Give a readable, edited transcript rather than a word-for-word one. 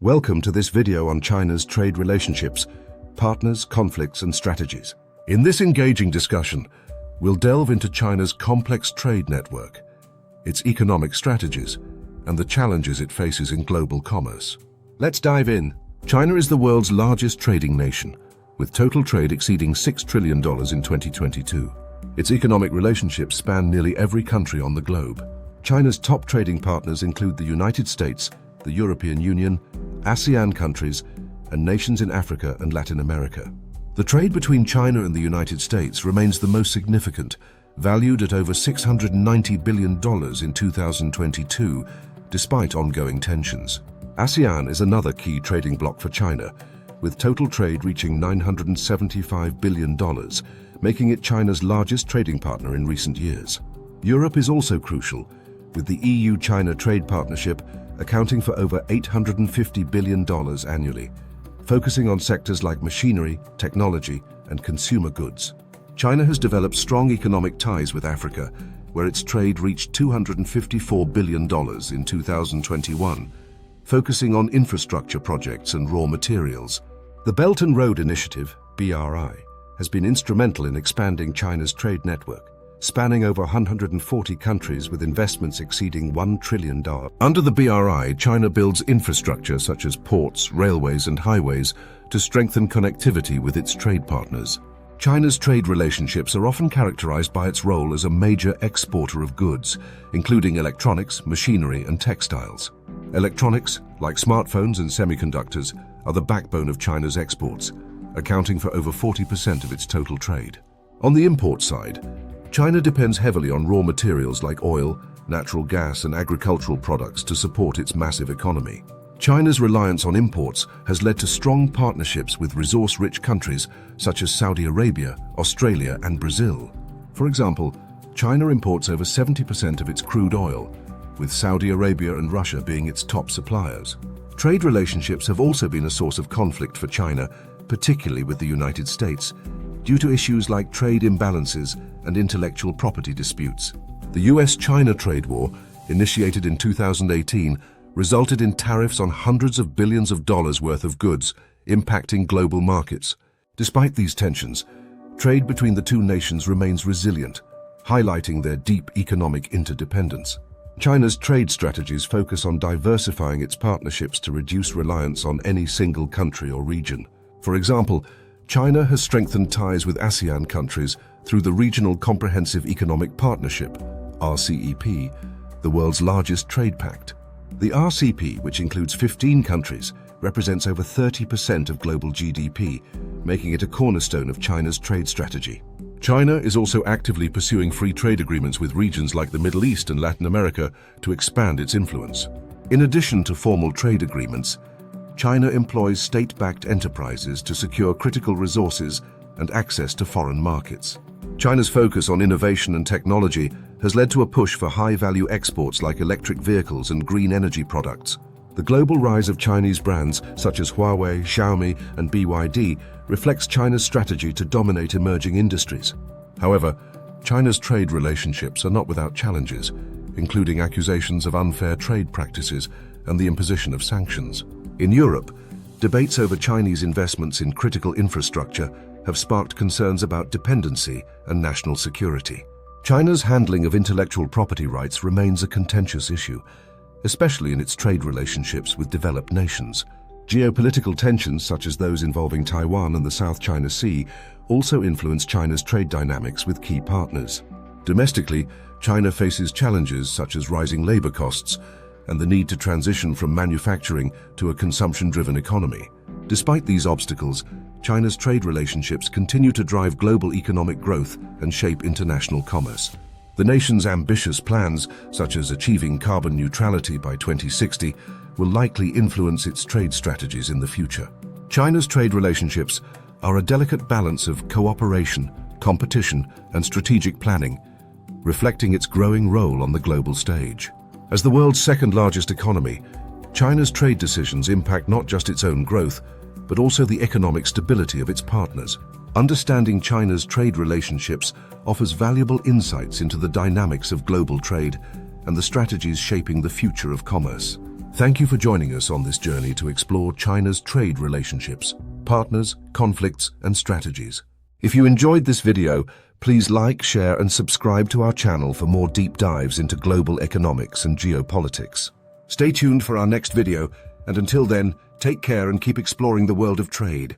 Welcome to this video on China's trade relationships, partners, conflicts, and strategies. In this engaging discussion, we'll delve into China's complex trade network, its economic strategies, and the challenges it faces in global commerce. Let's dive in. China is the world's largest trading nation, with total trade exceeding $6 trillion in 2022. Its economic relationships span nearly every country on the globe. China's top trading partners include the United States, the European Union, ASEAN countries, and nations in Africa and Latin America. The trade between China and the United States remains the most significant, valued at over $690 billion in 2022, despite ongoing tensions. ASEAN is another key trading bloc for China, with total trade reaching $975 billion, making it China's largest trading partner in recent years. Europe is also crucial, with the EU-China trade partnership accounting for over $850 billion annually, focusing on sectors like machinery, technology, and consumer goods. China has developed strong economic ties with Africa, where its trade reached $254 billion in 2021, focusing on infrastructure projects and raw materials. The Belt and Road Initiative, BRI, has been instrumental in expanding China's trade network, spanning over 140 countries with investments exceeding $1 trillion. Under the BRI, China builds infrastructure such as ports, railways, and highways to strengthen connectivity with its trade partners. China's trade relationships are often characterized by its role as a major exporter of goods, including electronics, machinery, and textiles. Electronics, like smartphones and semiconductors, are the backbone of China's exports, accounting for over 40% of its total trade. On the import side, China depends heavily on raw materials like oil, natural gas, and agricultural products to support its massive economy. China's reliance on imports has led to strong partnerships with resource-rich countries such as Saudi Arabia, Australia, and Brazil. For example, China imports over 70% of its crude oil, with Saudi Arabia and Russia being its top suppliers. Trade relationships have also been a source of conflict for China, particularly with the United States, due to issues like trade imbalances and intellectual property disputes. The US-China trade war, initiated in 2018, resulted in tariffs on hundreds of billions of dollars worth of goods, impacting global markets. Despite these tensions, trade between the two nations remains resilient, highlighting their deep economic interdependence. China's trade strategies focus on diversifying its partnerships to reduce reliance on any single country or region. For example, China has strengthened ties with ASEAN countries through the Regional Comprehensive Economic Partnership, RCEP, the world's largest trade pact. The RCEP, which includes 15 countries, represents over 30% of global GDP, making it a cornerstone of China's trade strategy. China is also actively pursuing free trade agreements with regions like the Middle East and Latin America to expand its influence. In addition to formal trade agreements, China employs state-backed enterprises to secure critical resources and access to foreign markets. China's focus on innovation and technology has led to a push for high-value exports like electric vehicles and green energy products. The global rise of Chinese brands such as Huawei, Xiaomi, and BYD reflects China's strategy to dominate emerging industries. However, China's trade relationships are not without challenges, including accusations of unfair trade practices and the imposition of sanctions. In Europe, debates over Chinese investments in critical infrastructure have sparked concerns about dependency and national security. China's handling of intellectual property rights remains a contentious issue, especially in its trade relationships with developed nations. Geopolitical tensions, such as those involving Taiwan and the South China Sea, also influence China's trade dynamics with key partners. Domestically, China faces challenges such as rising labor costs and the need to transition from manufacturing to a consumption-driven economy. Despite these obstacles, China's trade relationships continue to drive global economic growth and shape international commerce. The nation's ambitious plans, such as achieving carbon neutrality by 2060, will likely influence its trade strategies in the future. China's trade relationships are a delicate balance of cooperation, competition, and strategic planning, reflecting its growing role on the global stage. As the world's second-largest economy, China's trade decisions impact not just its own growth, but also the economic stability of its partners. Understanding China's trade relationships offers valuable insights into the dynamics of global trade and the strategies shaping the future of commerce. Thank you for joining us on this journey to explore China's trade relationships, partners, conflicts, and strategies. If you enjoyed this video, please like, share, and subscribe to our channel for more deep dives into global economics and geopolitics. Stay tuned for our next video, and until then, take care and keep exploring the world of trade.